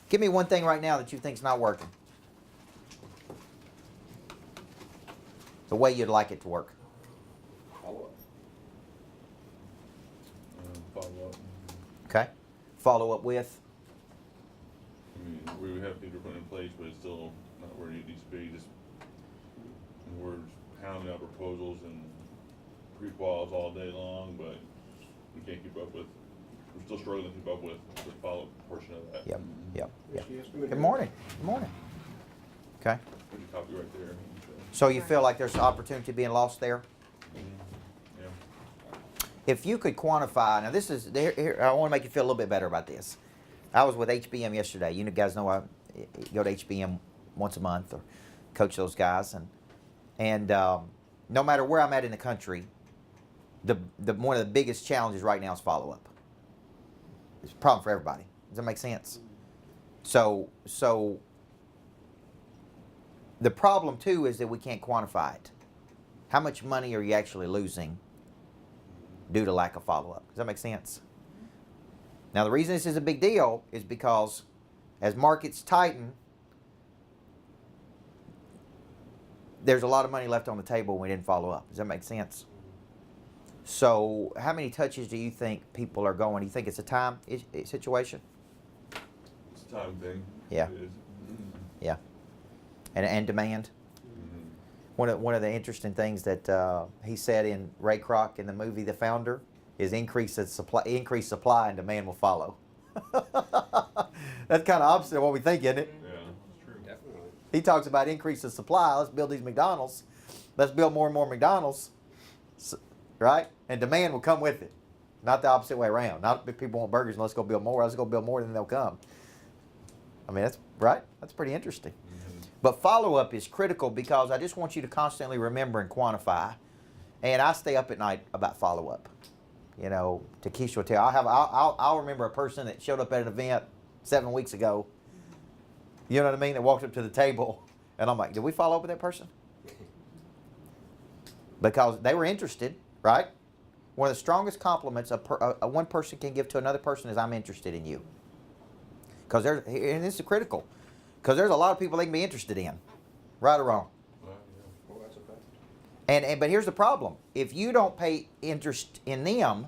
Give me one thing right now that you think's not working. The way you'd like it to work. Follow up. Follow up. Okay. Follow up with. I mean, we have things we're putting in place, but it's still not where it needs to be. Just we're hounding out proposals and pre-quals all day long, but we can't keep up with. We're still struggling to keep up with the follow-up portion of that. Yep. Yep. Yep. Yes, Good morning. Good morning. Okay. Put your copy right there. So you feel like there's opportunity being lost there? Yeah. If you could quantify, now this is, here, I want to make you feel a little bit better about this. I was with HBM yesterday. You guys know I go to HBM once a month or coach those guys. And no matter where I'm at in the country, one of the biggest challenges right now is follow-up. It's a problem for everybody. Does that make sense? So the problem too is that we can't quantify it. How much money are you actually losing due to lack of follow-up? Does that make sense? Now the reason this is a big deal is because as markets tighten, there's a lot of money left on the table when we didn't follow up. Does that make sense? So how many touches do you think people are going? Do you think it's a time situation? It's a time thing. Yeah. It is. Yeah. And demand? Mm-hmm. One of the interesting things that he said in Ray Kroc in the movie The Founder is increase supply and demand will follow. That's kind of opposite of what we think, isn't it? Yeah, that's true. Definitely. He talks about increase of supply. Let's build these McDonald's. Let's build more and more McDonald's, right? And demand will come with it. Not the opposite way around. Not if people want burgers and let's go build more. Let's go build more, then they'll come. I mean, that's right. That's pretty interesting. Mm-hmm. But follow-up is critical because I just want you to constantly remember and quantify. And I stay up at night about follow-up. You know, Takesha will tell. I'll remember a person that showed up at an event 7 weeks ago. You know what I mean? That walked up to the table, and I'm like, did we follow up with that person? Because they were interested, right? One of the strongest compliments one person can give to another person is, I'm interested in you. Because and this is critical, because there's a lot of people they can be interested in, right or wrong. Well, Well, that's a fact. But here's the problem: if you don't pay interest in them,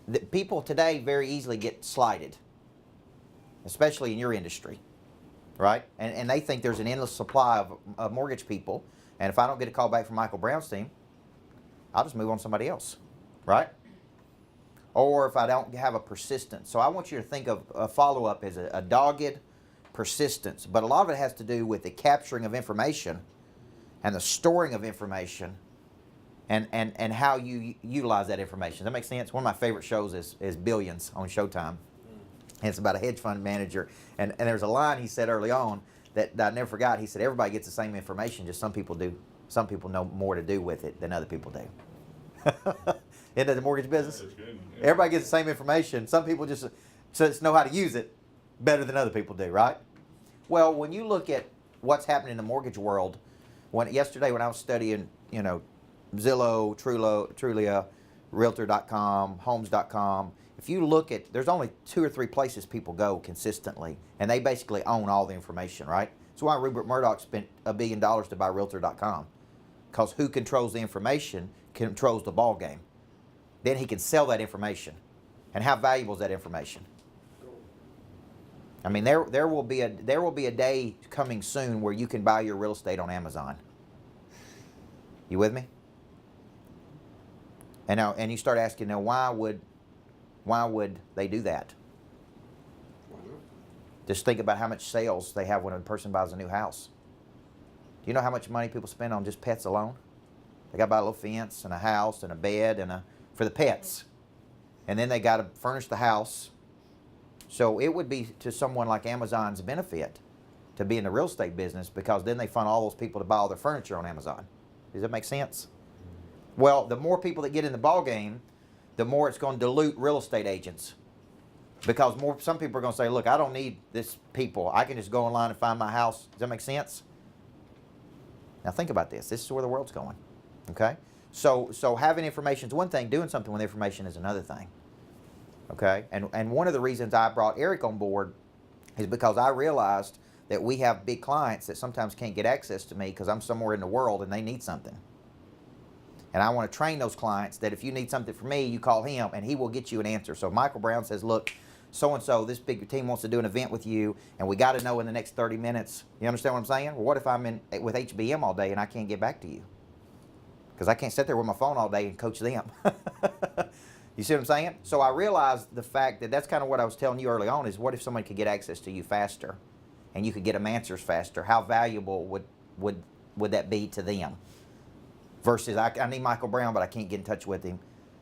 the people today very easily get slighted, especially in your industry, right? And they think there's an endless supply of mortgage people, and if I don't get a call back from Michael Brown's team, I'll just move on to somebody else, right? Or if I don't have a persistence. So I want you to think of a follow-up as a dogged persistence. But a lot of it has to do with the capturing of information and the storing of information and how you utilize that information. Does that make sense? One of my favorite shows is Billions on Showtime. And it's about a hedge fund manager. And there's a line he said early on that I never forgot. He said, everybody gets the same information, just some people do. Some people know more to do with it than other people do. Isn't that the mortgage business? that's good. Yeah. Everybody gets the same information. Some people just know how to use it better than other people do, right? Well, when you look at what's happening in the mortgage world, yesterday when I was studying, Zillow, Trulia, Realtor.com, Homes.com, if you look at, there's only 2 or 3 places people go consistently, and they basically own all the information, right? That's why Rupert Murdoch spent $1 billion to buy Realtor.com, because who controls the information controls the ball game. Then he can sell that information. And how valuable is that information? I mean, there will be a day coming soon where you can buy your real estate on Amazon. You with me? And you start asking, now why would they do that? Why not? Just think about how much sales they have when a person buys a new house. Do you know how much money people spend on just pets alone? They got to buy a little fence and a house and a bed for the pets. And then they got to furnish the house. So it would be to someone like Amazon's benefit to be in the real estate business, because then they fund all those people to buy all their furniture on Amazon. Does that make sense? Well, the more people that get in the ball game, the more it's going to dilute real estate agents. Because some people are going to say, look, I don't need this people. I can just go online and find my house. Does that make sense? Now think about this. This is where the world's going. Okay? So having information is one thing. Doing something with information is another thing. Okay? And one of the reasons I brought Eric on board is because I realized that we have big clients that sometimes can't get access to me because I'm somewhere in the world and they need something. And I want to train those clients that if you need something from me, you call him and he will get you an answer. So if Micheal Brown says, look, so-and-so, this big team wants to do an event with you and we got to know in the next 30 minutes. You understand what I'm saying? Well, what if I'm in with HBM all day and I can't get back to you? Because I can't sit there with my phone all day and coach them. You see what I'm saying? So I realized the fact that that's kind of what I was telling you early on is what if somebody could get access to you faster and you could get them answers faster? How valuable would that be to them? Versus I need Micheal Brown, but I can't get in touch with him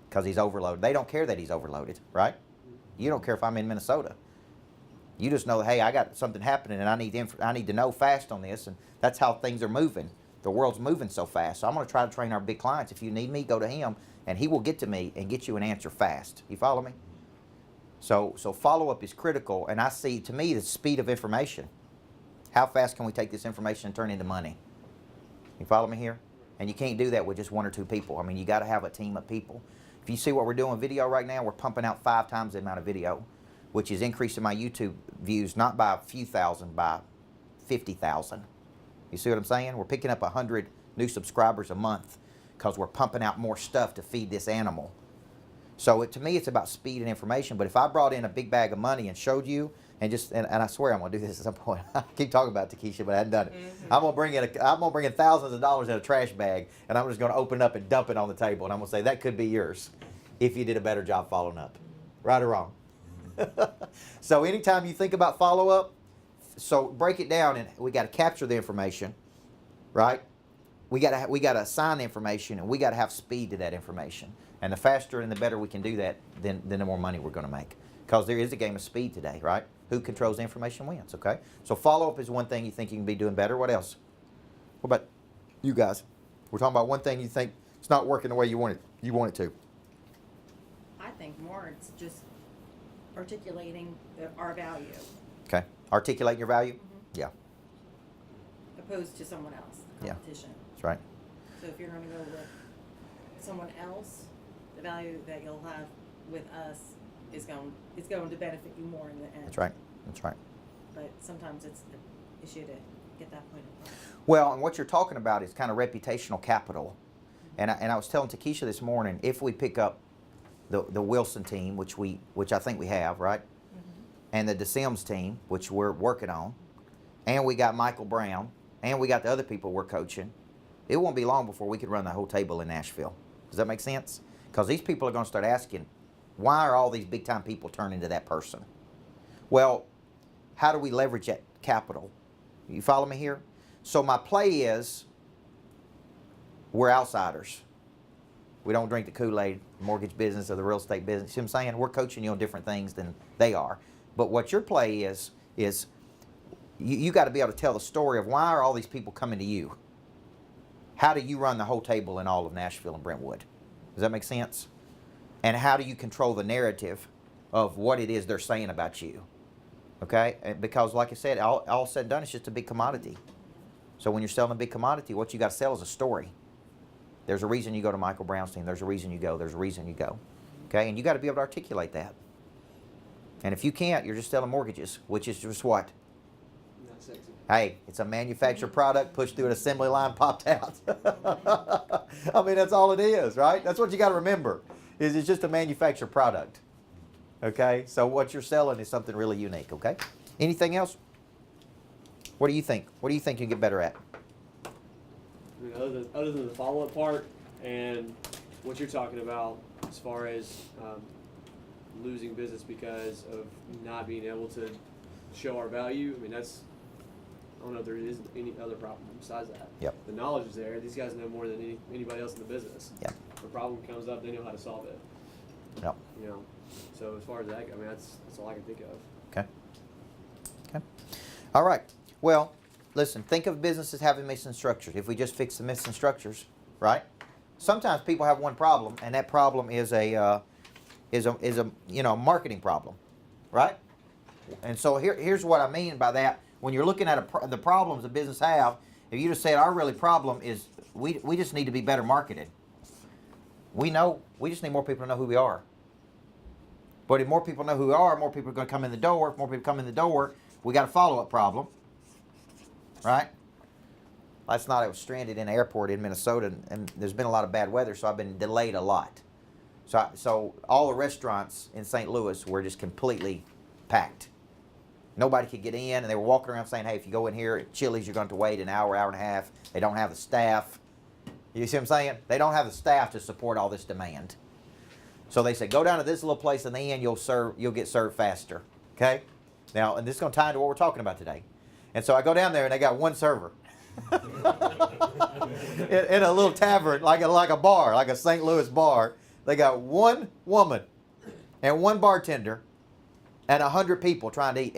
because he's overloaded. They don't care that he's overloaded, right? You don't care if I'm in Minnesota. You just know, hey, I got something happening and I need to know fast on this, and that's how things are moving. The world's moving so fast. So I'm going to try to train our big clients. If you need me, go to him, and he will get to me and get you an answer fast. You follow me? So follow-up is critical, and I see, to me, the speed of information. How fast can we take this information and turn it into money? You follow me here? And you can't do that with just one or two people. I mean, you got to have a team of people. If you see what we're doing video right now, we're pumping out 5 times the amount of video, which is increasing my YouTube views, not by a few thousand, by 50,000. You see what I'm saying? We're picking up 100 new subscribers a month because we're pumping out more stuff to feed this animal. So to me, it's about speed and information. But if I brought in a big bag of money and showed you, and I swear I'm gonna do this at some point. I keep talking about it, Takesha, but I hadn't done it. Mm-hmm. I'm gonna bring in thousands of dollars in a trash bag, and I'm just gonna open it up and dump it on the table, and I'm gonna say that could be yours if you did a better job following up, right or wrong. So anytime you think about follow up, so break it down, and we got to capture the information, right? We got to assign the information, and we got to have speed to that information. And the faster and the better we can do that, then the more money we're going to make. Because there is a game of speed today, right? Who controls the information wins, okay? So follow-up is one thing you think you can be doing better. What else? What about you guys? We're talking about one thing you think it's not working the way you want it to. I think more it's just articulating our value. Okay. Articulating your value? Mm-hmm. Yeah. Opposed to someone else, the competition. That's right. So if you're going to go with someone else, the value that you'll have with us is going to benefit you more in the end. That's right. That's right. But sometimes it's the issue to get that point across. Well, and what you're talking about is kind of reputational capital. And I was telling Takesha this morning, if we pick up the Wilson team, which I think we have, right? Mm-hmm. And the DeSims team, which we're working on, and we got Micheal Brown, and we got the other people we're coaching, it won't be long before we could run the whole table in Nashville. Does that make sense? Because these people are going to start asking, why are all these big-time people turning to that person? Well, how do we leverage that capital? You follow me here? So my play is, we're outsiders. We don't drink the Kool-Aid, mortgage business or the real estate business. You know what I'm saying? We're coaching you on different things than they are. But what your play is you got to be able to tell the story of why are all these people coming to you? How do you run the whole table in all of Nashville and Brentwood? Does that make sense? And how do you control the narrative of what it is they're saying about you? Okay? Because like I said, all said and done, it's just a big commodity. So when you're selling a big commodity, what you got to sell is a story. There's a reason you go to Micheal Brown's team. There's a reason you go. There's a reason you go. Okay? And you got to be able to articulate that. And if you can't, you're just selling mortgages, which is just what? Not sexy. Hey, it's a manufactured product pushed through an assembly line, popped out. I mean, that's all it is, right? That's what you got to remember, is it's just a manufactured product. Okay? So what you're selling is something really unique, okay? Anything else? What do you think? What do you think you can get better at? I mean, other than the follow-up part and what you're talking about as far as losing business because of not being able to show our value, I mean, I don't know if there is any other problem besides that. Yep. The knowledge is there. These guys know more than anybody else in the business. Yep. If a problem comes up, they know how to solve it. Yep. You know, so as far as that, I mean, that's all I can think of. Okay. Okay. All right. Well, listen, think of businesses having missing structures. If we just fix the missing structures, right? Sometimes people have one problem, and that problem is a marketing problem, right? And so here's what I mean by that. When you're looking at the problems a business have, if you just said our really problem is we just need to be better marketed. We just need more people to know who we are. But if more people know who we are, more people are going to come in the door. If more people come in the door, we got a follow-up problem, right? Last night I was stranded in an airport in Minnesota, and there's been a lot of bad weather, so I've been delayed a lot. So all the restaurants in St. Louis were just completely packed. Nobody could get in, and they were walking around saying, hey, if you go in here at Chili's, you're going to have to wait an hour, hour and a half. They don't have the staff. You see what I'm saying? They don't have the staff to support all this demand. So they said, go down to this little place in the end, you'll get served faster. Okay? Now, and this is going to tie into what we're talking about today. And so I go down there, and they got one server. in a little tavern, like a bar, like a St. Louis bar. They got one woman and one bartender and 100 people trying to eat.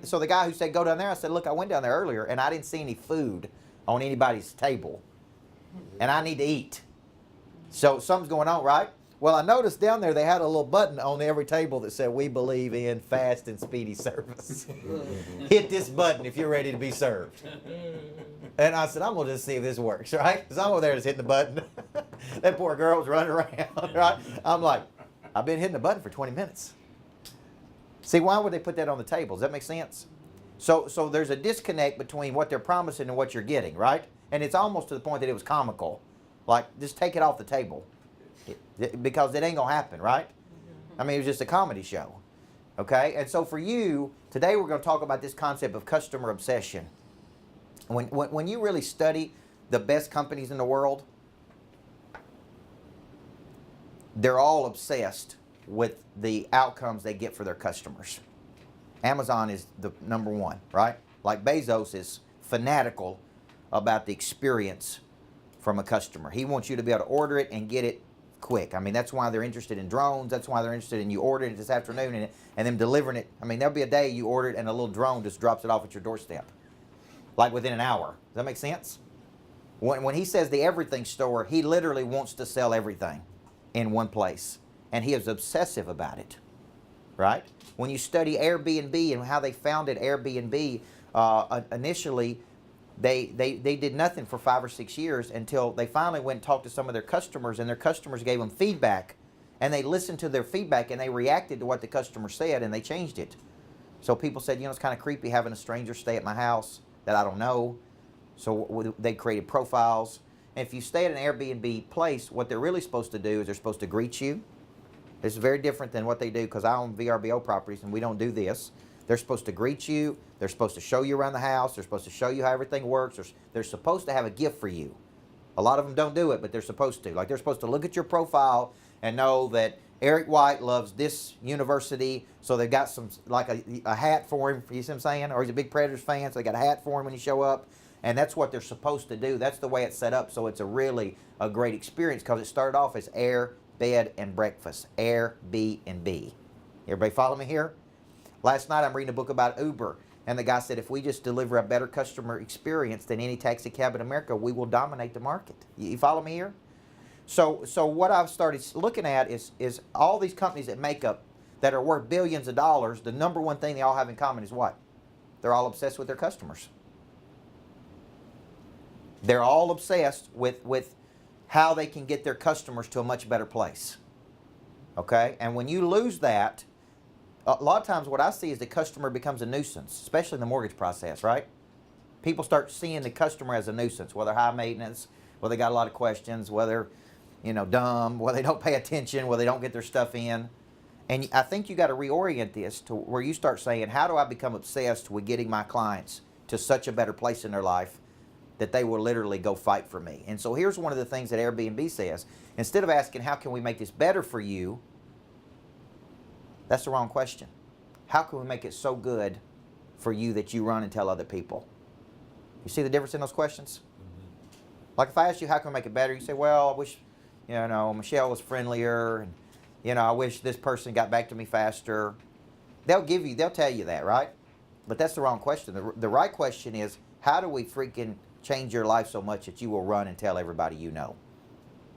So the guy who said go down there, I said, look, I went down there earlier and I didn't see any food on anybody's table. And I need to eat. So something's going on, right? Well, I noticed down there they had a little button on every table that said, we believe in fast and speedy service. Hit this button if you're ready to be served. And I said, I'm going to just see if this works, right? Because I'm over there just hitting the button. That poor girl was running around, right? I'm like, I've been hitting the button for 20 minutes. See, why would they put that on the table? Does that make sense? So there's a disconnect between what they're promising and what you're getting, right? And it's almost to the point that it was comical. Like, just take it off the table. Because it ain't going to happen, right? I mean, it was just a comedy show. Okay? And so for you, today we're going to talk about this concept of customer obsession. When you really study the best companies in the world, they're all obsessed with the outcomes they get for their customers. Amazon is the number one, right? Like Bezos is fanatical about the experience from a customer. He wants you to be able to order it and get it quick. I mean, that's why they're interested in drones. That's why they're interested in you ordering it this afternoon and them delivering it. I mean, there'll be a day you order it and a little drone just drops it off at your doorstep. Like within an hour. Does that make sense? When he says the everything store, he literally wants to sell everything in one place. And he is obsessive about it. Right? When you study Airbnb and how they founded Airbnb, initially they did nothing for 5 or 6 years until they finally went and talked to some of their customers, and their customers gave them feedback, and they listened to their feedback and they reacted to what the customer said and they changed it. So people said, you know, it's kind of creepy having a stranger stay at my house that I don't know. So they created profiles. And if you stay at an Airbnb place, what they're really supposed to do is they're supposed to greet you. This is very different than what they do, because I own VRBO properties and we don't do this. They're supposed to greet you. They're supposed to show you around the house. They're supposed to show you how everything works. They're supposed to have a gift for you. A lot of them don't do it, but they're supposed to. Like, they're supposed to look at your profile and know that Eric White loves this university, so they've got some, like a hat for him, you see what I'm saying? Or he's a big Predators fan, so they got a hat for him when you show up. And that's what they're supposed to do. That's the way it's set up, so it's a great experience, because it started off as air, bed, and breakfast. Airbnb. Everybody follow me here? Last night I'm reading a book about Uber, and the guy said if we just deliver a better customer experience than any taxi cab in America, we will dominate the market. You follow me here? So what I've started looking at is all these companies that are worth billions of dollars, the number one thing they all have in common is what? They're all obsessed with their customers. They're all obsessed with how they can get their customers to a much better place. Okay? And when you lose that, a lot of times what I see is the customer becomes a nuisance, especially in the mortgage process, right? People start seeing the customer as a nuisance, whether high maintenance, whether they got a lot of questions, whether, dumb, whether they don't pay attention, whether they don't get their stuff in. And I think you got to reorient this to where you start saying, how do I become obsessed with getting my clients to such a better place in their life that they will literally go fight for me? And so here's one of the things that Airbnb says. Instead of asking, how can we make this better for you? That's the wrong question. How can we make it so good for you that you run and tell other people? You see the difference in those questions? Mm-hmm. Like if I ask you, how can we make it better? You say, well, I wish, Michelle was friendlier, and, I wish this person got back to me faster. They'll tell you that, right? But that's the wrong question. The right question is, how do we freaking change your life so much that you will run and tell everybody you know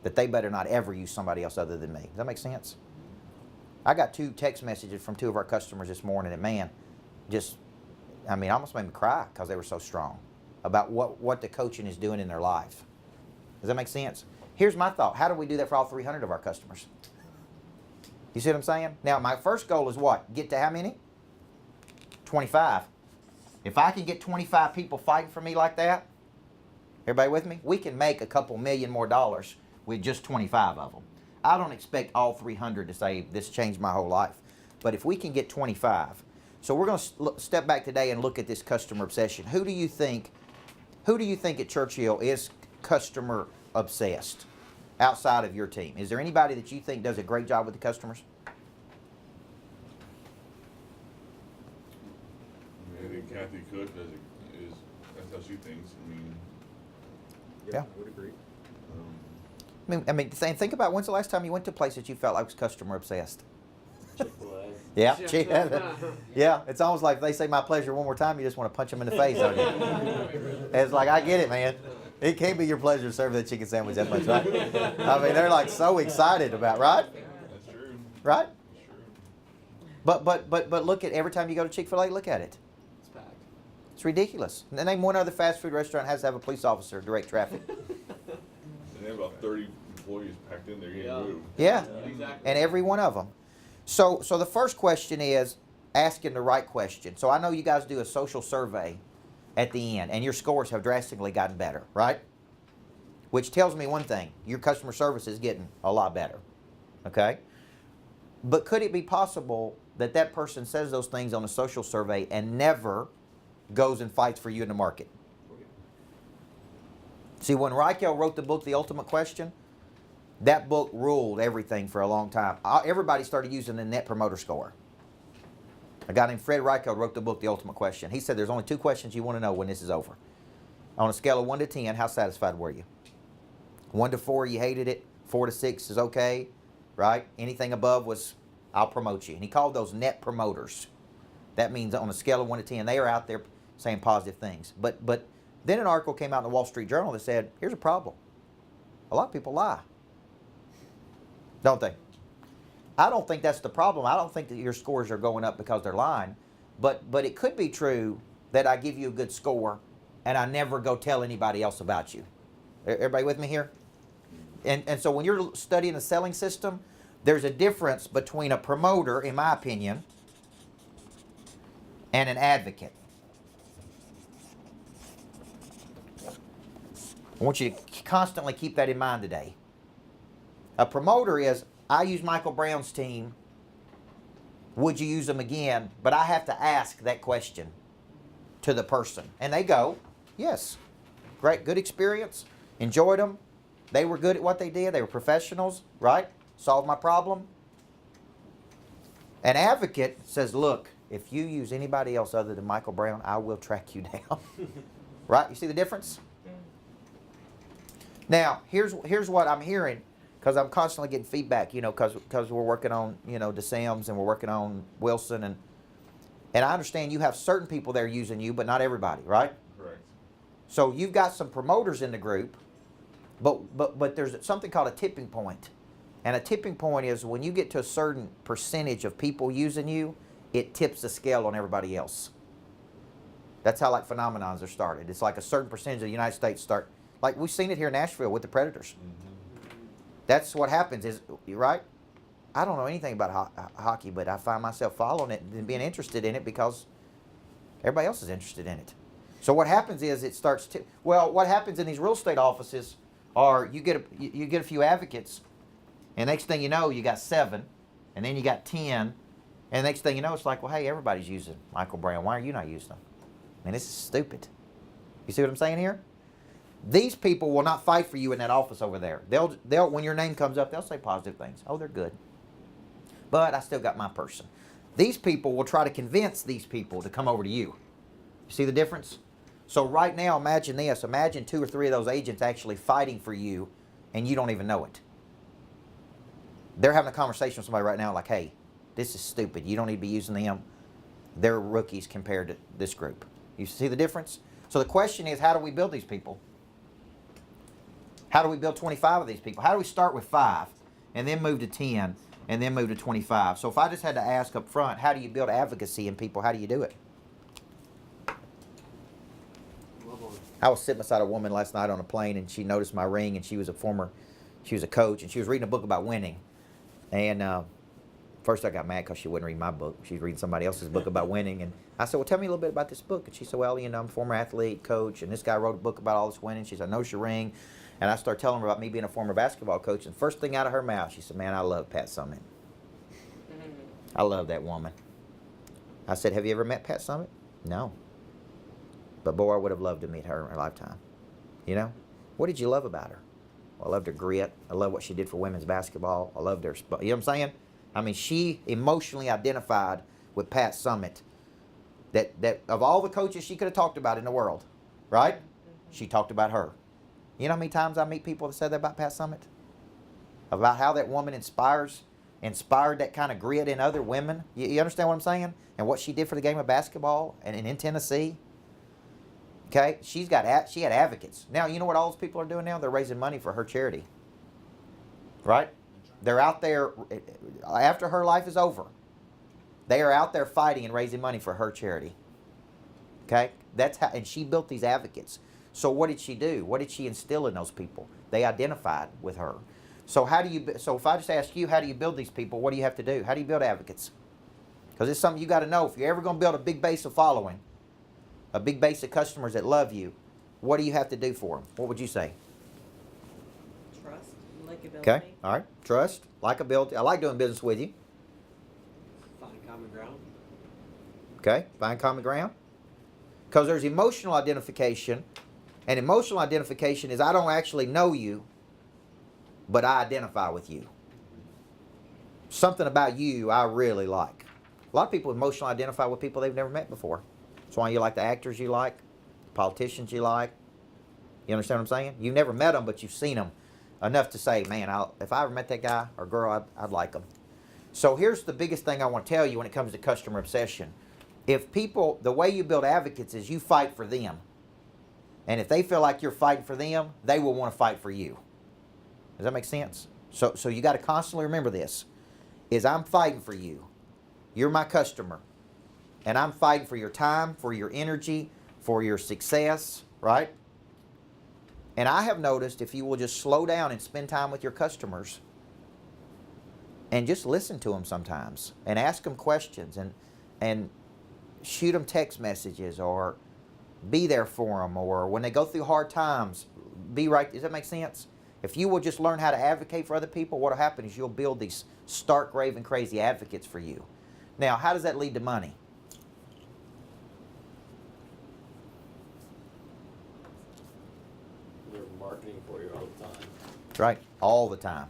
that they better not ever use somebody else other than me? Does that make sense? I got 2 text messages from 2 of our customers this morning, and man, almost made me cry because they were so strong about what the coaching is doing in their life. Does that make sense? Here's my thought. How do we do that for all 300 of our customers? You see what I'm saying? Now, my first goal is what? Get to how many? 25. If I can get 25 people fighting for me like that, everybody with me? We can make a couple million more dollars with just 25 of them. I don't expect all 300 to say this changed my whole life. But if we can get 25. So we're going to step back today and look at this customer obsession. Who do you think at Churchill is customer obsessed outside of your team? Is there anybody that you think does a great job with the customers? I think Kathy Cook that's how she thinks. I mean, Yeah. I would agree. Think about when's the last time you went to a place that you felt like was customer obsessed? Chick-fil-A. Yeah, yeah. It's almost like if they say "my pleasure" one more time, you just want to punch them in the face. Don't you? It's like, I get it, man. It can't be your pleasure to serve that chicken sandwich that much, right? I mean, they're like so excited about, right? that's true. Right? That's true. But look at every time you go to Chick-fil-A, look at it. It's packed. It's ridiculous. And then name one other fast food restaurant has to have a police officer direct traffic. And they have about 30 employees packed in there getting Yeah. moved. Yeah, Exactly. and every one of them. So the first question is asking the right question. So I know you guys do a social survey at the end, and your scores have drastically gotten better, right? Which tells me one thing: your customer service is getting a lot better. Okay? But could it be possible that that person says those things on a social survey and never goes and fights for you in the market? See, when Micheal wrote the book, The Ultimate Question, that book ruled everything for a long time. Everybody started using the Net Promoter Score. A guy named Fred Micheal wrote the book, The Ultimate Question. He said there's only 2 questions you want to know when this is over. On a scale of 1 to 10, how satisfied were you? 1 to 4, you hated it. 4 to 6 is okay, right? Anything above was, I'll promote you. And he called those net promoters. That means on a scale of 1 to 10, they are out there saying positive things. But then an article came out in the Wall Street Journal that said, here's a problem. A lot of people lie. Don't they? I don't think that's the problem. I don't think that your scores are going up because they're lying. But it could be true that I give you a good score and I never go tell anybody else about you. Everybody with me here? And so when you're studying the selling system, there's a difference between a promoter, in my opinion, and an advocate. I want you to constantly keep that in mind today. A promoter is, I use Michael Brown's team. Would you use them again? But I have to ask that question to the person. And they go, yes. Great, good experience. Enjoyed them. They were good at what they did. They were professionals, right? Solved my problem. An advocate says, look, if you use anybody else other than Michael Brown, I will track you down. Right? You see the difference? Now, here's what I'm hearing, because I'm constantly getting feedback, because we're working on, DeSims and we're working on Wilson, and I understand you have certain people there using you, but not everybody, right? Correct. So you've got some promoters in the group, but there's something called a tipping point. And a tipping point is when you get to a certain percentage of people using you, it tips the scale on everybody else. That's how phenomenons are started. It's like a certain percentage of the United States start. Like we've seen it here in Nashville with the Predators. Mm-hmm. That's what happens is, right? I don't know anything about hockey, but I find myself following it and being interested in it because everybody else is interested in it. So what happens is it starts to, what happens in these real estate offices are you get a few advocates, and next thing you know, you got 7, and then you got 10, and next thing you know, it's like, well, hey, everybody's using Michael Brown. Why are you not using them? Man, this is stupid. You see what I'm saying here? These people will not fight for you in that office over there. They'll when your name comes up, they'll say positive things. Oh, they're good. But I still got my person. These people will try to convince these people to come over to you. You see the difference? So right now, imagine this. Imagine 2 or 3 of those agents actually fighting for you, and you don't even know it. They're having a conversation with somebody right now like, hey, this is stupid. You don't need to be using them. They're rookies compared to this group. You see the difference? So the question is, how do we build these people? How do we build 25 of these people? How do we start with 5 and then move to 10 and then move to 25? So if I just had to ask up front, how do you build advocacy in people? How do you do it? I was sitting beside a woman last night on a plane, and she noticed my ring, and she was a coach, and she was reading a book about winning. And First I got mad because she wouldn't read my book. She was reading somebody else's book about winning. And I said, well, tell me a little bit about this book. And she said, well, I'm a former athlete, coach, and this guy wrote a book about all this winning. She said, I know your ring. And I started telling her about me being a former basketball coach. And first thing out of her mouth, she said, man, I love Pat Summitt. I love that woman. I said, have you ever met Pat Summitt? No. But boy, I would have loved to meet her in her lifetime. You know? What did you love about her? Well, I loved her grit. I love what she did for women's basketball. I loved her, you know what I'm saying? I mean, she emotionally identified with Pat Summitt. That of all the coaches she could have talked about in the world, right? She talked about her. You know how many times I meet people that said that about Pat Summitt? About how that woman inspired that kind of grit in other women. You understand what I'm saying? And what she did for the game of basketball and in Tennessee. Okay, she had advocates. Now, you know what all those people are doing now? They're raising money for her charity. Right? They're out there, after her life is over, they are out there fighting and raising money for her charity. Okay? That's how, and she built these advocates. So what did she do? What did she instill in those people? They identified with her. So so if I just ask you, how do you build these people? What do you have to do? How do you build advocates? Because it's something you got to know. If you're ever going to build a big base of following, a big base of customers that love you, what do you have to do for them? What would you say? Trust, likability. Okay, all right. Trust, likability. I like doing business with you. Find common ground. Okay, find common ground. Because there's emotional identification, and emotional identification is I don't actually know you, but I identify with you. Something about you I really like. A lot of people emotionally identify with people they've never met before. That's why you like the actors you like, the politicians you like. You understand what I'm saying? You've never met them, but you've seen them enough to say, man, if I ever met that guy or girl, I'd like them. So here's the biggest thing I want to tell you when it comes to customer obsession. If people, the way you build advocates is you fight for them. And if they feel like you're fighting for them, they will want to fight for you. Does that make sense? So you got to constantly remember this, is I'm fighting for you. You're my customer. And I'm fighting for your time, for your energy, for your success, right? And I have noticed if you will just slow down and spend time with your customers and just listen to them sometimes and ask them questions and shoot them text messages or be there for them, or when they go through hard times, be right. Does that make sense? If you will just learn how to advocate for other people, what will happen is you'll build these stark, raving, crazy advocates for you. Now, how does that lead to money? They're marketing for you all the time. Right, all the time.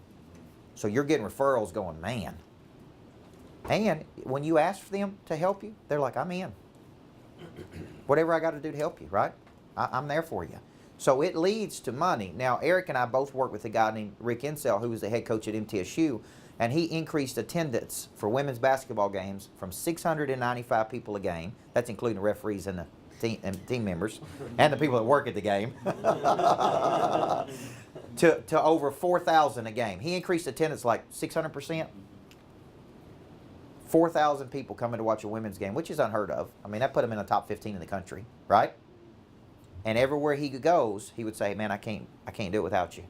So you're getting referrals going, man. And when you ask for them to help you, they're like, I'm in. Whatever I got to do to help you, right? I'm there for you. So it leads to money. Now, Eric and I both work with a guy named Rick Insell, who was the head coach at MTSU, and he increased attendance for women's basketball games from 695 people a game, that's including the referees and the team members, and the people that work at the game, to over 4,000 a game. He increased attendance like 600%. 4,000 people coming to watch a women's game, which is unheard of. I mean, that put him in the top 15 in the country, right? And everywhere he goes, he would say, man, I can't do it without you.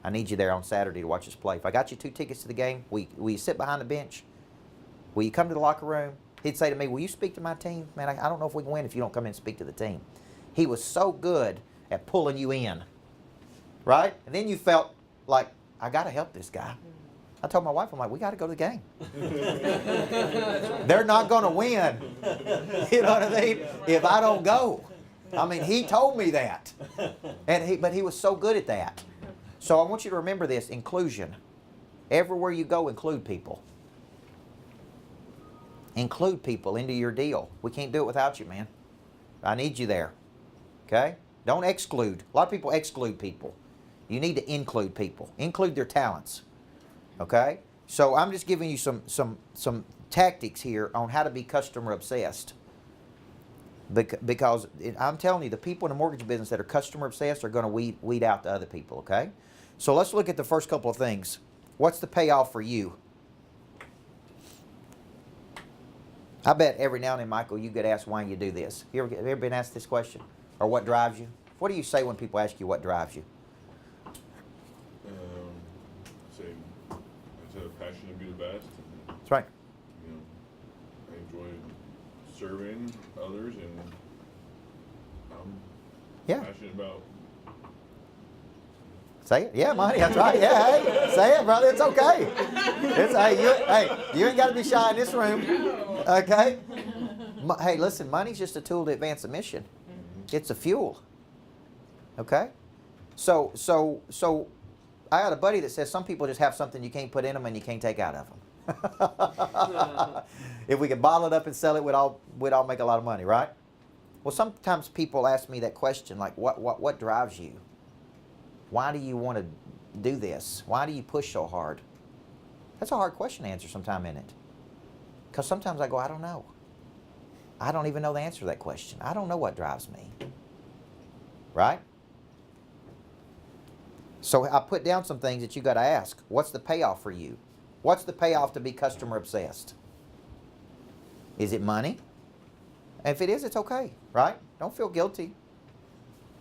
I need you there on Saturday to watch us play. If I got you 2 tickets to the game, will you sit behind the bench? Will you come to the locker room? He'd say to me, will you speak to my team? Man, I don't know if we can win if you don't come in and speak to the team. He was so good at pulling you in, right? And then you felt like, I got to help this guy. I told my wife, I'm like, we got to go to the game. They're not going to win. You know what I mean? If I don't go. I mean, he told me that. But he was so good at that. So I want you to remember this, inclusion. Everywhere you go, include people. Include people into your deal. We can't do it without you, man. I need you there. Okay? Don't exclude. A lot of people exclude people. You need to include people. Include their talents. Okay? So I'm just giving you some tactics here on how to be customer obsessed. Because I'm telling you, the people in the mortgage business that are customer obsessed are going to weed out the other people, okay? So let's look at the first couple of things. What's the payoff for you? I bet every now and then, Michael, you get asked why you do this. You ever been asked this question? Or what drives you? What do you say when people ask you what drives you? Say, I said a passion to be the best. That's That's right. You know, I enjoy serving others, and I'm Yeah. passionate about. Say it. Yeah, money. That's right. Yeah, hey, say it, brother. It's okay. You ain't got to be shy in this room. Okay. Hey, listen. Money's just a tool to advance the mission. It's a fuel. Okay. So, I got a buddy that says some people just have something you can't put in them and you can't take out of them. If we could bottle it up and sell it, we'd all make a lot of money, right? Well, sometimes people ask me that question, like, what drives you? Why do you want to do this? Why do you push so hard? That's a hard question to answer sometime, isn't it? Because sometimes I go, I don't know. I don't even know the answer to that question. I don't know what drives me. Right? So I put down some things that you got to ask. What's the payoff for you? What's the payoff to be customer obsessed? Is it money? And if it is, it's okay, right? Don't feel guilty.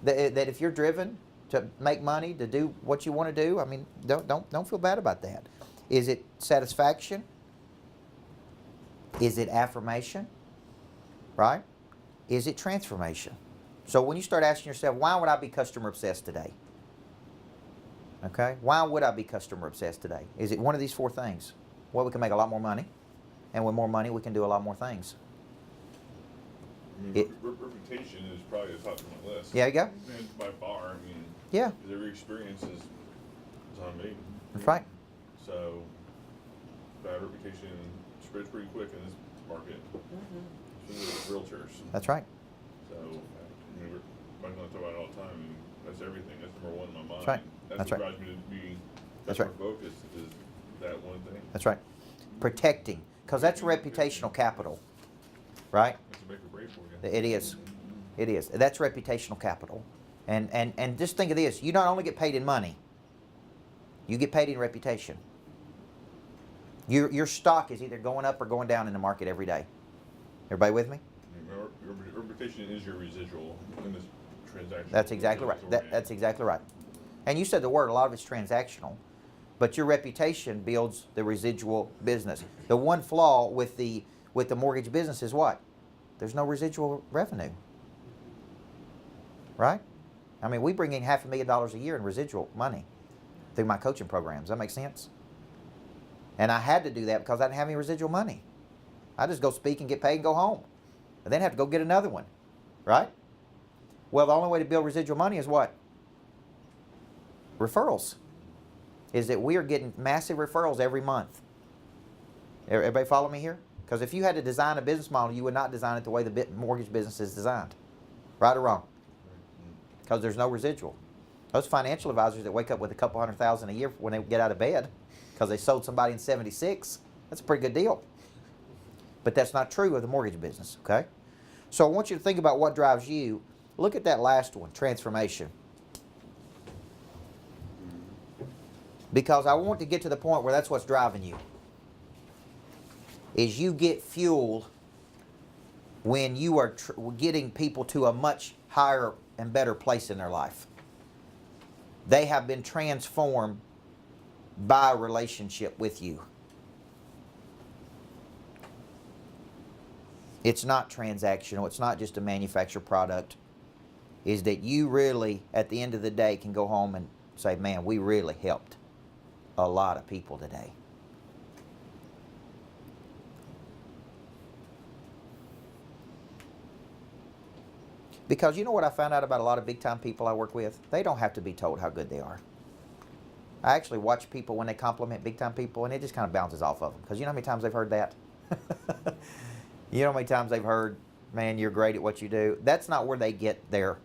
That if you're driven to make money, to do what you want to do, I mean, don't feel bad about that. Is it satisfaction? Is it affirmation? Right? Is it transformation? So when you start asking yourself, why would I be customer obsessed today? Okay? Why would I be customer obsessed today? Is it one of these four things? Well, we can make a lot more money, and with more money, we can do a lot more things. I mean, reputation is probably the top of my list. Yeah, you go. And by far, I mean, Yeah, 'cause every experience is on me. that's right. So, bad reputation spreads pretty quick in this market. Especially with realtors. That's right. So, I mean, we're going to talk about it all the time. And that's everything. That's number one in my mind. That's right. That's That's what right. drives me to be That's customer right. focused is that one thing. That's right. Protecting, because that's reputational capital, right? That's a make or break for you. It is. It is. That's reputational capital. And just think of this. You not only get paid in money, you get paid in reputation. Your stock is either going up or going down in the market every day. Everybody with me? Your reputation is your residual in this transaction. That's exactly right. That's exactly right. And you said the word, a lot of it's transactional. But your reputation builds the residual business. The one flaw with the mortgage business is what? There's no residual revenue. Right? I mean, we bring in $500,000 a year in residual money through my coaching programs. Does that make sense? And I had to do that because I didn't have any residual money. I just go speak and get paid and go home. And then have to go get another one. Right? Well, the only way to build residual money is what? Referrals. Is that we are getting massive referrals every month. Everybody follow me here? Because if you had to design a business model, you would not design it the way the mortgage business is designed. Right or wrong? Because there's no residual. Those financial advisors that wake up with a couple $100,000 a year when they get out of bed because they sold somebody in '76, that's a pretty good deal. But that's not true of the mortgage business, okay? So I want you to think about what drives you. Look at that last one, transformation. Because I want to get to the point where that's what's driving you. Is you get fuel when you are getting people to a much higher and better place in their life. They have been transformed by a relationship with you. It's not transactional. It's not just a manufactured product. Is that you really, at the end of the day, can go home and say, man, we really helped a lot of people today. Because you know what I found out about a lot of big time people I work with? They don't have to be told how good they are. I actually watch people when they compliment big time people and it just kind of bounces off of them. Because you know how many times they've heard that? You know how many times they've heard, man, you're great at what you do? That's not where they get their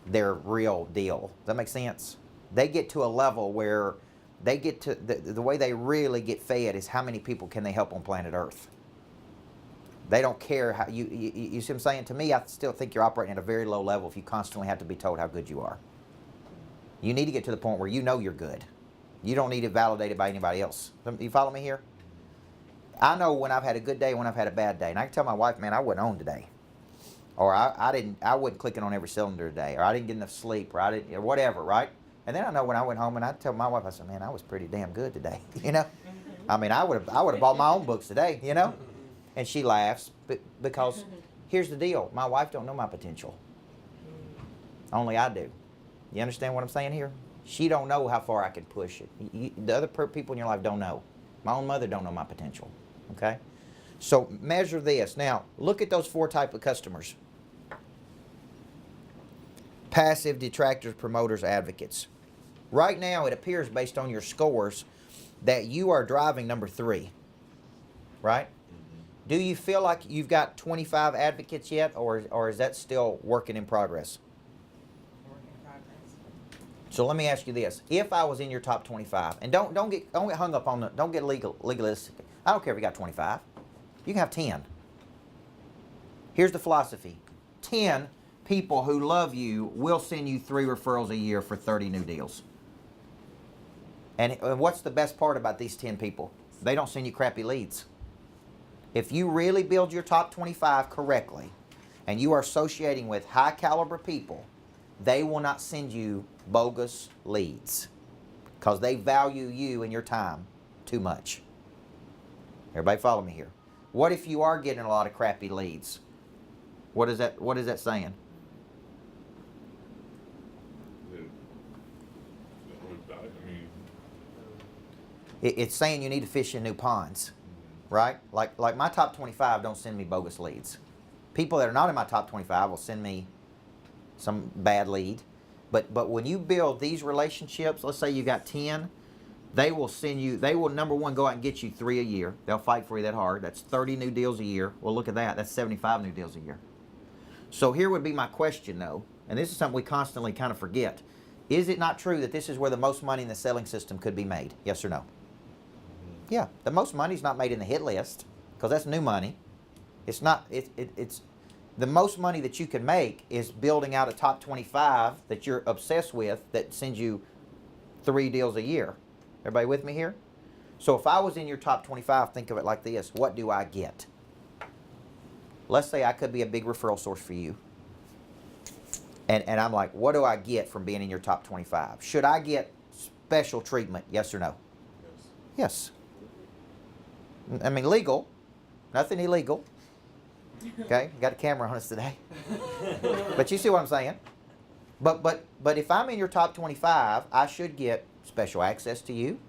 real deal. Does that make sense? They get to a level where they get to, the way they really get fed is how many people can they help on planet Earth. They don't care how, you see what I'm saying? To me, I still think you're operating at a very low level if you constantly have to be told how good you are. You need to get to the point where you know you're good. You don't need it validated by anybody else. You follow me here? I know when I've had a good day and when I've had a bad day. And I can tell my wife, man, I wasn't on today. Or I wasn't clicking on every cylinder today. Or I didn't get enough sleep. Or I didn't, or whatever, right? And then I know when I went home and I tell my wife, I said, man, I was pretty damn good today. You know? I mean, I would have bought my own books today, you know? And she laughs because here's the deal. My wife don't know my potential. Only I do. You understand what I'm saying here? She don't know how far I can push it. The other people in your life don't know. My own mother don't know my potential. Okay? So measure this. Now, look at those 4 types of customers. Passive, detractors, promoters, advocates. Right now, it appears based on your scores that you are driving number 3. Right? Do you feel like you've got 25 advocates yet, or is that still working in progress? Work in progress. So let me ask you this: if I was in your top 25, and don't get hung up on don't get legalistic. I don't care if you got 25. You can have 10. Here's the philosophy: 10 people who love you will send you 3 referrals a year for 30 new deals. And what's the best part about these 10 people? They don't send you crappy leads. If you really build your top 25 correctly, and you are associating with high caliber people, they will not send you bogus leads because they value you and your time too much. Everybody follow me here. What if you are getting a lot of crappy leads? What is that saying? I mean, It's saying you need to fish in new ponds, right? Like my top 25 don't send me bogus leads. People that are not in my top 25 will send me some bad lead. But when you build these relationships, let's say you got 10, they will send you, they will, number one, go out and get you 3 a year. They'll fight for you that hard. That's 30 new deals a year. Well, look at that. That's 75 new deals a year. So here would be my question, though, and this is something we constantly kind of forget. Is it not true that this is where the most money in the selling system could be made? Yes or no? Yeah, the most money's not made in the hit list because that's new money. It's not, it's the most money that you can make is building out a top 25 that you're obsessed with that sends you 3 deals a year. Everybody with me here? So if I was in your top 25, think of it like this. What do I get? Let's say I could be a big referral source for you. And I'm like, what do I get from being in your top 25? Should I get special treatment? Yes or no? Yes. I mean, legal. Nothing illegal. Okay? Got a camera on us today. But you see what I'm saying? But if I'm in your top 25, I should get special access to you.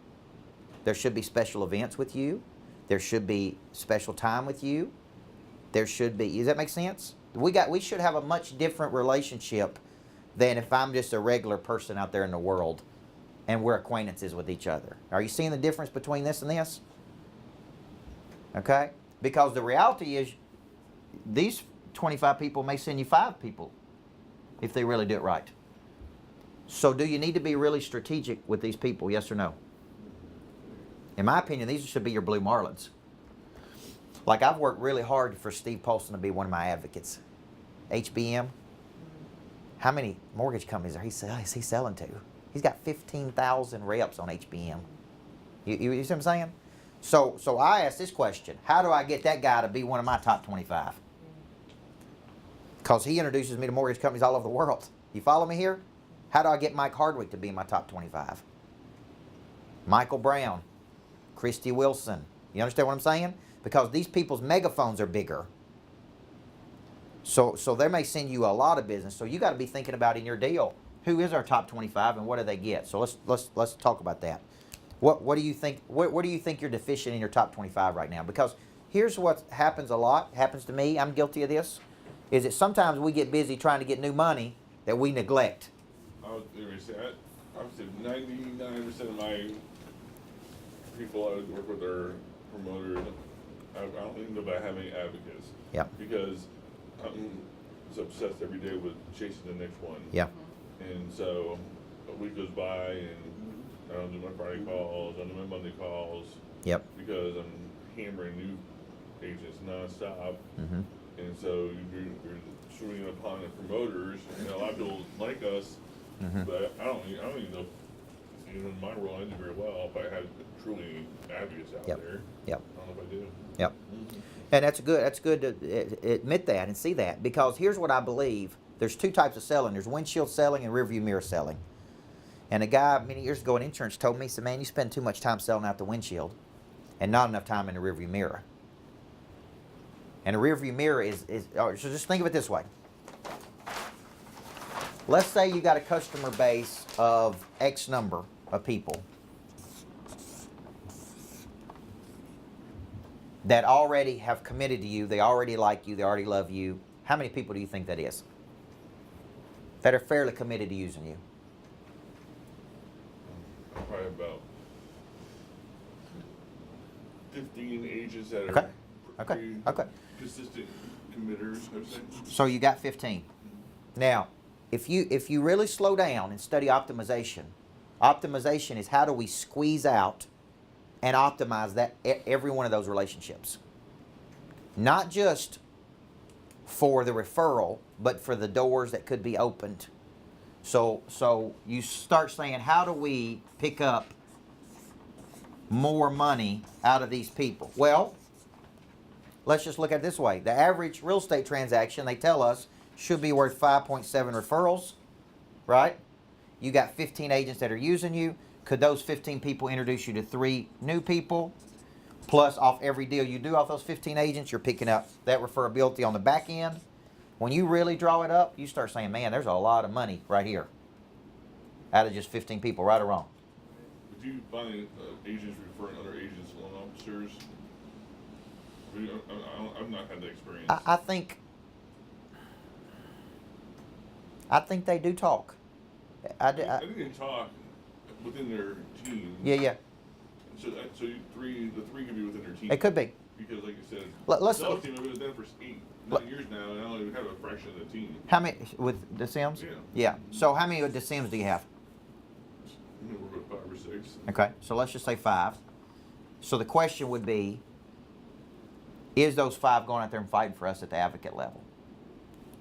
There should be special events with you. There should be special time with you. There should be, does that make sense? We should have a much different relationship than if I'm just a regular person out there in the world and we're acquaintances with each other. Are you seeing the difference between this and this? Okay? Because the reality is these 25 people may send you 5 people if they really do it right. So do you need to be really strategic with these people, yes or no? In my opinion, these should be your blue marlins. Like I've worked really hard for Steve Paulson to be one of my advocates. HBM. How many mortgage companies is he selling to? He's got 15,000 reps on HBM. You see what I'm saying? So I asked this question. How do I get that guy to be one of my top 25? Because he introduces me to mortgage companies all over the world. You follow me here? How do I get Mike Hardwick to be in my top 25? Michael Brown. Christy Wilson. You understand what I'm saying? Because these people's megaphones are bigger. So they may send you a lot of business. So you got to be thinking about in your deal, who is our top 25 and what do they get? So let's talk about that. What do you think? What do you think you're deficient in your top 25 right now? Because here's what happens a lot. Happens to me. I'm guilty of this. Is that sometimes we get busy trying to get new money that we neglect. I would say 99% of my people I would work with are promoters. I don't even know if I have any advocates. Yeah. Because I'm just obsessed every day with chasing the next one. Yeah. And so a week goes by and I don't do my Friday calls, I don't do my Monday calls. Yep. Because I'm hammering new agents nonstop. Mm-hmm. And so you're shooting upon the promoters. You know, a lot of people like us, Mm-hmm. but I don't even know if, in my role, I do very well if I had truly advocates out Yep. there. Yep. I don't know if I do. Yep. And that's good to admit that and see that, because here's what I believe. There's 2 types of selling. There's windshield selling and rearview mirror selling. And a guy many years ago in insurance told me, he said, man, you spend too much time selling out the windshield. and not enough time in the rearview mirror. And the rearview mirror so just think of it this way. Let's say you got a customer base of X number of people that already have committed to you, they already like you, they already love you. How many people do you think that is? That are fairly committed to using you? Probably about 15 agents that Okay. are Okay. pretty Okay. consistent committers, I would say. So you got 15. Now, if you really slow down and study optimization, optimization is how do we squeeze out and optimize that every one of those relationships. Not just for the referral, but for the doors that could be opened. So you start saying, how do we pick up more money out of these people? Well, let's just look at it this way. The average real estate transaction, they tell us, should be worth 5.7 referrals, right? You got 15 agents that are using you. Could those 15 people introduce you to 3 new people? Plus, off every deal you do off those 15 agents, you're picking up that referability on the back end. When you really draw it up, you start saying, man, there's a lot of money right here out of just 15 people, right or wrong. But do you find agents referring other agents, loan officers? I've not had that experience. I think they do talk. I think they talk within their team. Yeah. So the three could be within their team. It could be. Because, like you said, Let's the sales team have been with them for 8-9 years now, and I don't even have a fraction of the team. How many with the Sims? Yeah. Yeah. So how many of the Sims do you have? We're about 5 or 6. Okay. So let's just say 5. So the question would be, is those 5 going out there and fighting for us at the advocate level?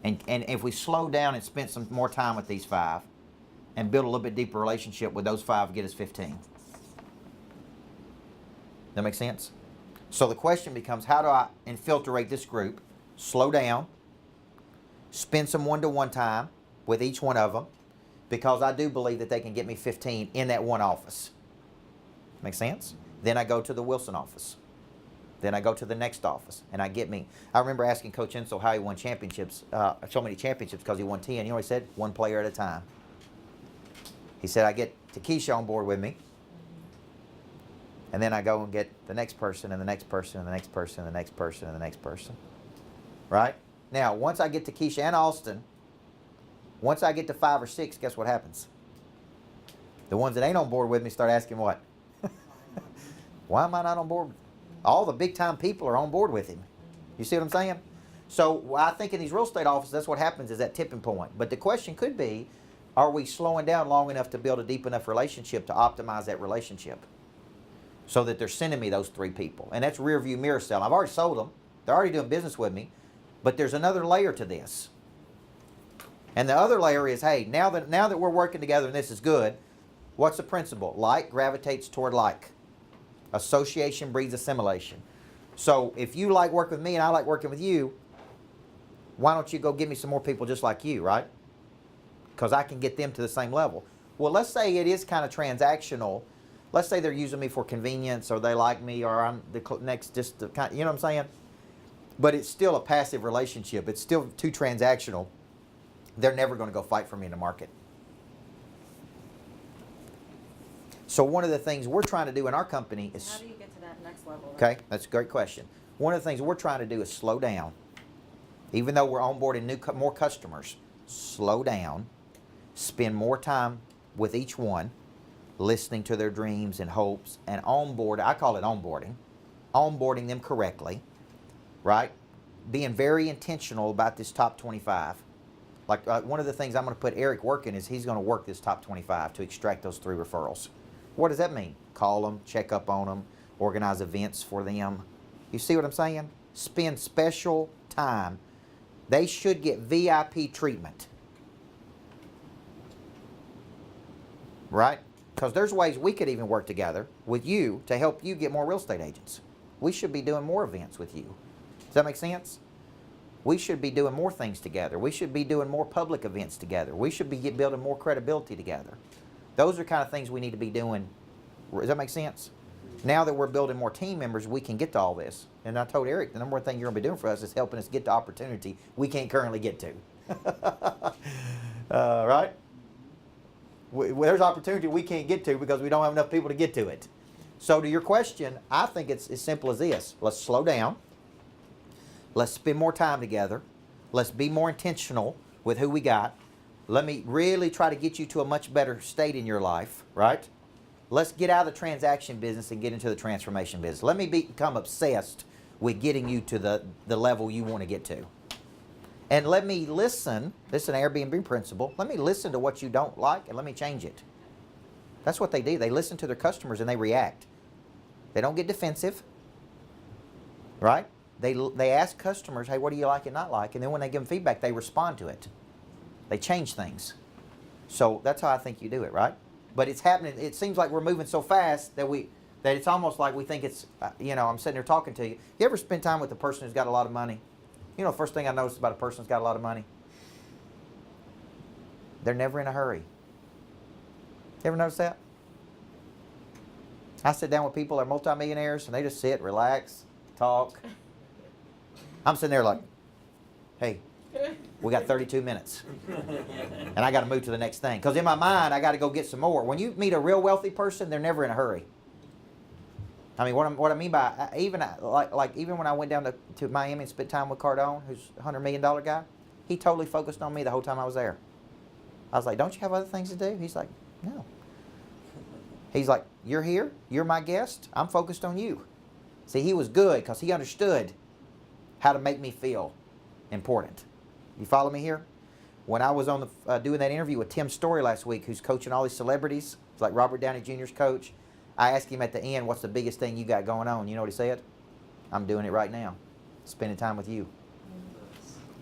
And if we slow down and spend some more time with these 5 and build a little bit deeper relationship with those 5, get us 15. That make sense? So the question becomes, how do I infiltrate this group, slow down, spend some one-to-one time with each one of them, because I do believe that they can get me 15 in that one office. Make sense? Then I go to the Wilson office. Then I go to the next office, and I remember asking Coach Insel how he won championships, so many championships, because he won 10. You know what he said? One player at a time. He said, I get Takesha on board with me, and then I go and get the next person, and the next person, and the next person, and the next person, and the next person. Right? Now, once I get Takesha and Austin, once I get to 5 or 6, guess what happens? The ones that ain't on board with me start asking what? Why am I not on board? All the big-time people are on board with him. You see what I'm saying? So I think in these real estate offices, that's what happens, is that tipping point. But the question could be, are we slowing down long enough to build a deep enough relationship to optimize that relationship so that they're sending me those 3 people? And that's rear view mirror selling. I've already sold them. They're already doing business with me. But there's another layer to this. And the other layer is, hey, now that we're working together and this is good, what's the principle? Like gravitates toward like. Association breeds assimilation. So if you like working with me and I like working with you, why don't you go get me some more people just like you, right? Because I can get them to the same level. Well, let's say it is kind of transactional. Let's say they're using me for convenience, or they like me, or I'm the next, just the kind, you know what I'm saying? But it's still a passive relationship. It's still too transactional. They're never going to go fight for me in the market. So one of the things we're trying to do in our company is... How do you get to that next level? Okay, that's a great question. One of the things we're trying to do is slow down. Even though we're onboarding more customers, slow down, spend more time with each one, listening to their dreams and hopes, and I call it onboarding them correctly, right? Being very intentional about this top 25. Like one of the things I'm going to put Eric working is he's going to work this top 25 to extract those 3 referrals. What does that mean? Call them, check up on them, organize events for them. You see what I'm saying? Spend special time. They should get VIP treatment. Right? Because there's ways we could even work together with you to help you get more real estate agents. We should be doing more events with you. Does that make sense? We should be doing more things together. We should be doing more public events together. We should be building more credibility together. Those are kind of things we need to be doing. Does that make sense? Now that we're building more team members, we can get to all this. And I told Eric, the number one thing you're going to be doing for us is helping us get to opportunity we can't currently get to. Right? There's opportunity we can't get to because we don't have enough people to get to it. So to your question, I think it's as simple as this. Let's slow down. Let's spend more time together. Let's be more intentional with who we got. Let me really try to get you to a much better state in your life, right? Let's get out of the transaction business and get into the transformation business. Let me become obsessed with getting you to the level you want to get to. And let me listen. This is an Airbnb principle. Let me listen to what you don't like and let me change it. That's what they do. They listen to their customers and they react. They don't get defensive, right? They ask customers, hey, what do you like and not like? And then when they give them feedback, they respond to it. They change things. So that's how I think you do it, right? But it's happening. It seems like we're moving so fast that it's almost like we think it's, I'm sitting there talking to you. You ever spend time with a person who's got a lot of money? You know, the first thing I noticed about a person who's got a lot of money? They're never in a hurry. You ever notice that? I sit down with people that are multimillionaires and they just sit, relax, talk. I'm sitting there like, hey, we got 32 minutes. And I got to move to the next thing. Because in my mind, I got to go get some more. When you meet a real wealthy person, they're never in a hurry. I mean, what I mean by, even when I went down to Miami and spent time with Cardone, who's a $100 million guy, he totally focused on me the whole time I was there. I was like, don't you have other things to do? He's like, no. He's like, you're here, you're my guest, I'm focused on you. See, he was good because he understood how to make me feel important. You follow me here? When I was on doing that interview with Tim Story last week, who's coaching all these celebrities, it's like Robert Downey Jr.'s coach, I asked him at the end, what's the biggest thing you got going on? You know what he said? I'm doing it right now, spending time with you.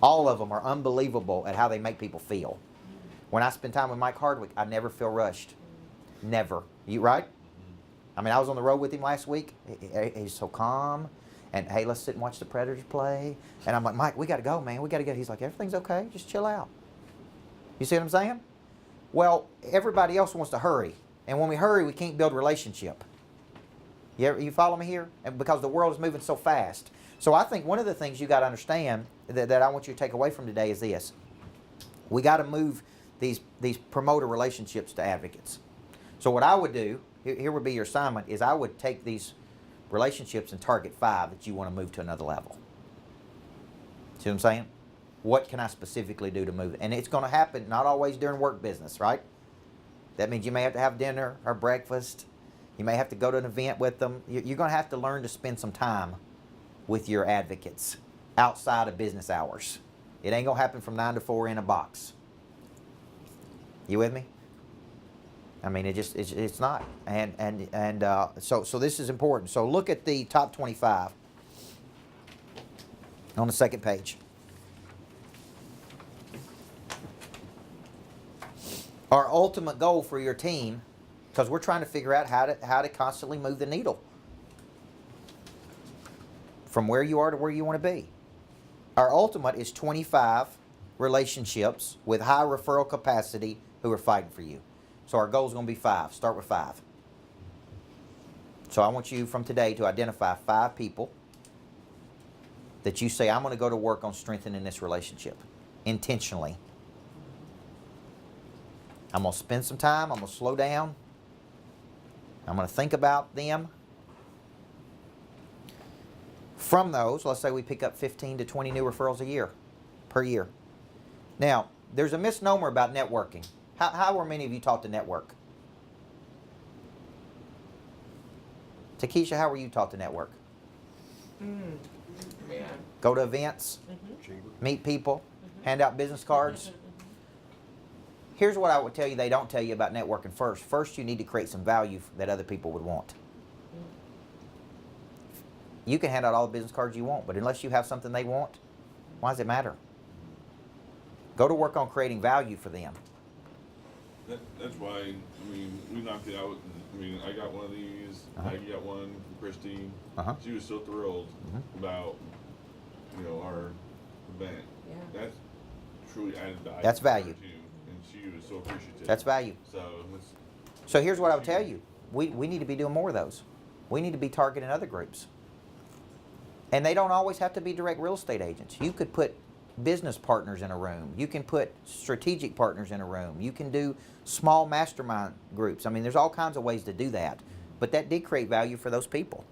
All of them are unbelievable at how they make people feel. When I spend time with Mike Hardwick, I never feel rushed. Never. You right? I mean, I was on the road with him last week. He's so calm. And, hey, let's sit and watch the Predators play. And I'm like, Mike, we got to go, man. We got to go. He's like, everything's okay. Just chill out. You see what I'm saying? Well, everybody else wants to hurry. And when we hurry, we can't build relationship. You follow me here? And because the world is moving so fast. So I think one of the things you got to understand that I want you to take away from today is this. We got to move these promoter relationships to advocates. So what I would do, here would be your assignment, is I would take these relationships and target 5 that you want to move to another level. See what I'm saying? What can I specifically do to move it? And it's going to happen not always during work business, right? That means you may have to have dinner or breakfast. You may have to go to an event with them. You're going to have to learn to spend some time with your advocates outside of business hours. It ain't going to happen from 9 to 4 in a box. You with me? I mean, it's not. So this is important. So look at the top 25 on the second page. Our ultimate goal for your team, because we're trying to figure out how to constantly move the needle from where you are to where you want to be. Our ultimate is 25 relationships with high referral capacity who are fighting for you. So our goal is going to be 5. Start with 5. So I want you from today to identify 5 people that you say, I'm going to go to work on strengthening this relationship intentionally. I'm going to spend some time. I'm going to slow down. I'm going to think about them. From those, let's say we pick up 15 to 20 new referrals per year. Now, there's a misnomer about networking. How are many of you taught to network? Takesha, how were you taught to network? Yeah. Go to events, meet people, hand out business cards. Here's what I would tell you they don't tell you about networking first. First, you need to create some value that other people would want. You can hand out all the business cards you want, but unless you have something they want, why does it matter? Go to work on creating value for them. That's why, I mean, we knocked it out. I mean, I got one of these. Maggie got one from Christine. She was so thrilled about, our event. Yeah. That's truly added value. That's value. Too, and she was so appreciative. That's value. So So here's what I would tell you. We need to be doing more of those. we need to be targeting other groups. And they don't always have to be direct real estate agents. You could put business partners in a room. You can put strategic partners in a room. You can do small mastermind groups. I mean, there's all kinds of ways to do that. But that did create value for those people,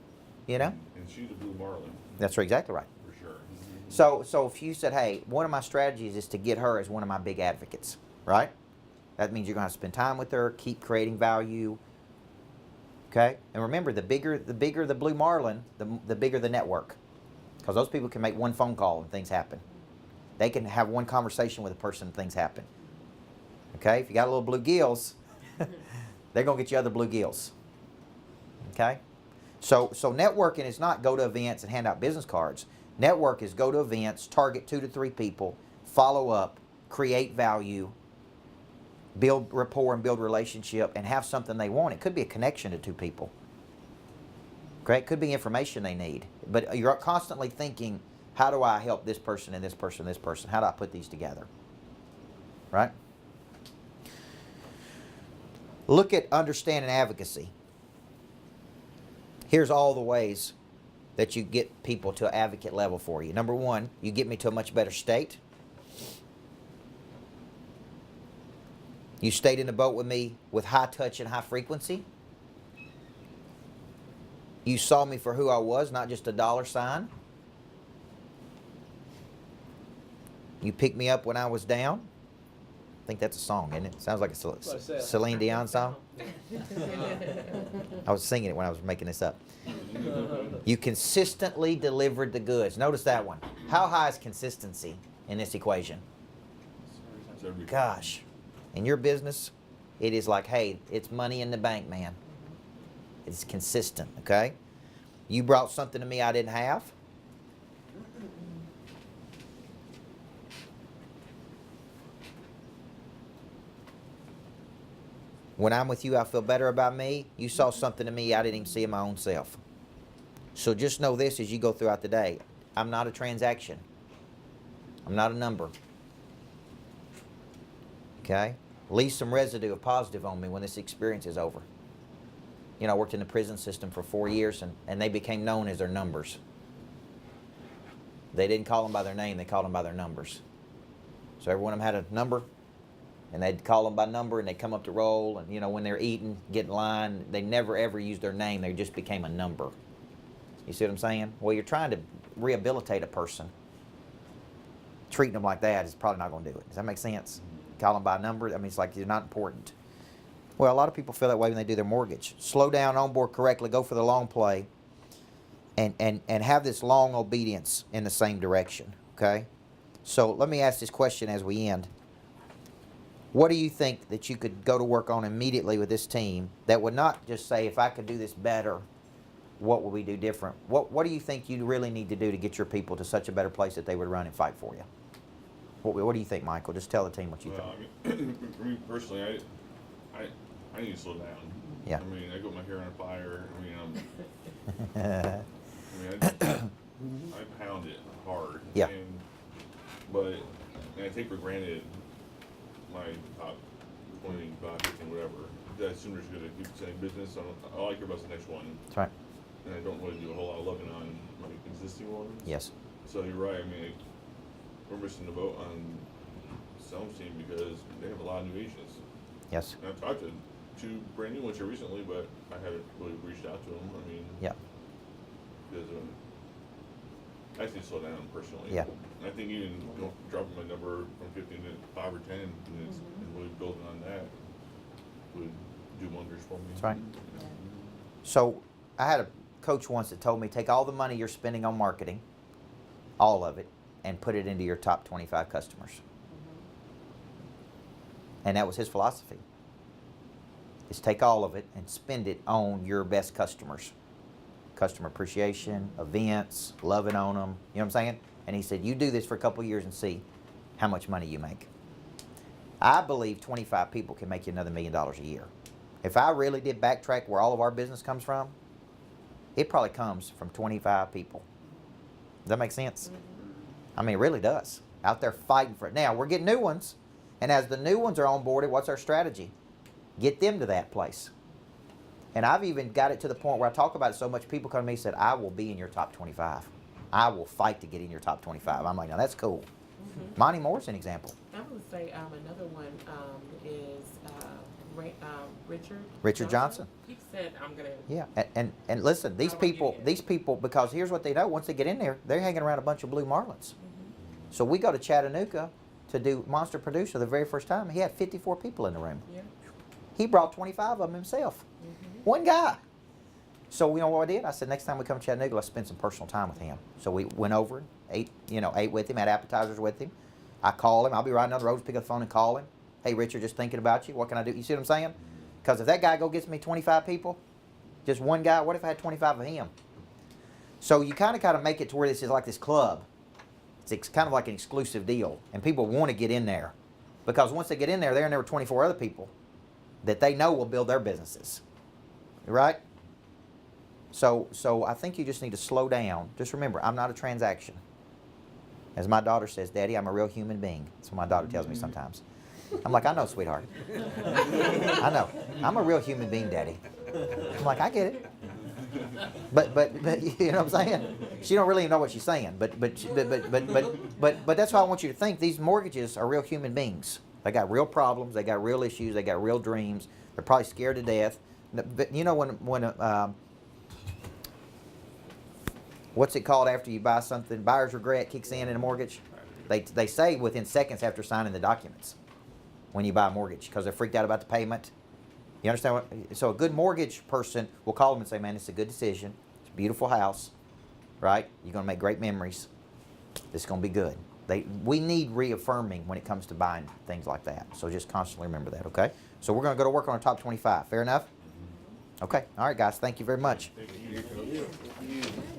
you know? And she's a blue marlin, That's exactly right. for sure. So if you said, hey, one of my strategies is to get her as one of my big advocates, right? That means you're going to have to spend time with her, keep creating value, okay? And remember, the bigger the blue marlin, the bigger the network. Because those people can make one phone call and things happen. They can have one conversation with a person and things happen. Okay? If you got a little bluegills, they're going to get you other bluegills. Okay? So networking is not go to events and hand out business cards. Network is go to events, target 2 to 3 people, follow up, create value, build rapport and build relationship, and have something they want. It could be a connection to 2 people. Okay? It could be information they need. But you're constantly thinking, how do I help this person and this person and this person? How do I put these together? Right? Look at understanding advocacy. Here's all the ways that you get people to an advocate level for you. Number 1, you get me to a much better state. You stayed in the boat with me with high touch and high frequency. You saw me for who I was, not just a dollar sign. You picked me up when I was down. I think that's a song, isn't it? Sounds like a Celine Dion song. I was singing it when I was making this up. You consistently delivered the goods. Notice that one. How high is consistency in this equation? Gosh. In your business, it is like, hey, it's money in the bank, man. It's consistent, okay? You brought something to me I didn't have. When I'm with you, I feel better about me. You saw something to me I didn't even see in my own self. So just know this as you go throughout the day. I'm not a transaction. I'm not a number. Okay? Leave some residue of positive on me when this experience is over. You know, I worked in the prison system for 4 years, and they became known as their numbers. They didn't call them by their name, they called them by their numbers. So every one of them had a number, and they'd call them by number, and they'd come up to roll, and, you know, when they're eating, get in line, they never ever used their name, they just became a number. You see what I'm saying? Well, you're trying to rehabilitate a person. Treating them like that is probably not going to do it. Does that make sense? Call them by number, I mean, it's like you're not important. Well, a lot of people feel that way when they do their mortgage. Slow down, onboard correctly, go for the long play, and have this long obedience in the same direction, okay? So let me ask this question as we end. What do you think that you could go to work on immediately with this team that would not just say, if I could do this better, what would we do different? What do you think you really need to do to get your people to such a better place that they would run and fight for you? What do you think, Michael? Just tell the team what you think. I mean, for me personally, I need to slow down. Yeah. I mean, I got my hair on fire. I pound it hard. Yeah. But I take for granted my top 20, 15, whatever. That sooner's going to keep saying business. All I care about is the next one. That's right. And I don't really do a whole lot of looking on my existing ones. Yes. So you're right. I mean, we're missing the boat on Selm's team because they have a lot of new agents. Yes. And I've talked to 2 brand new ones here recently, but I haven't really reached out to them. I mean, Yeah. because I think slow down personally. Yeah. I think even dropping my number from 15 to 5 or 10 and really building on that would do wonders for me. That's right. So I had a coach once that told me, take all the money you're spending on marketing, all of it, and put it into your top 25 customers. And that was his philosophy. Is take all of it and spend it on your best customers. Customer appreciation, events, loving on them, you know what I'm saying? And he said, you do this for a couple of years and see how much money you make. I believe 25 people can make you another $1 million a year. If I really did backtrack where all of our business comes from, it probably comes from 25 people. Does that make sense? I mean, it really does. Out there fighting for it. Now, we're getting new ones. And as the new ones are onboarded, what's our strategy? Get them to that place. And I've even got it to the point where I talk about it so much, people come to me and said, I will be in your top 25. I will fight to get in your top 25. I'm like, now that's cool. Monty Moore's an example. I would say another one is Richard Johnson. He said, "I'm gonna." Yeah, and listen, these people, because here's what they know. Once they get in there, they're hanging around a bunch of Blue Marlins. So we go to Chattanooga to do Monster Producer the very first time. He had 54 people in the room. Yeah. He brought 25 of them himself. One guy. So you know what I did? I said, next time we come to Chattanooga, let's spend some personal time with him. So we went over, ate with him, had appetizers with him. I call him. I'll be riding down the road, pick up the phone and call him. Hey, Richard, just thinking about you. What can I do? You see what I'm saying? Because if that guy gets me 25 people, just one guy, what if I had 25 of him? So you kind of make it to where this is like this club. It's kind of like an exclusive deal. And people want to get in there. Because once they get in there, they're in there with 24 other people that they know will build their businesses. Right? So I think you just need to slow down. Just remember, I'm not a transaction. As my daughter says, Daddy, I'm a real human being. That's what my daughter tells me sometimes. I'm like, I know, sweetheart. I know. I'm a real human being, Daddy. I'm like, I get it. But you know what I'm saying? She don't really know what she's saying. But that's how I want you to think. These mortgages are real human beings. They got real problems. They got real issues. They got real dreams. They're probably scared to death. But you know when what's it called after you buy something? Buyer's regret kicks in a mortgage. They say within seconds after signing the documents when you buy a mortgage because they're freaked out about the payment. You understand what? So a good mortgage person will call them and say, man, it's a good decision. It's a beautiful house, right? You're going to make great memories. This is going to be good. We need reaffirming when it comes to buying things like that. So just constantly remember that, okay? So we're going to go to work on our top 25. Fair enough? Okay. All right, guys. Thank you very much. Thank you.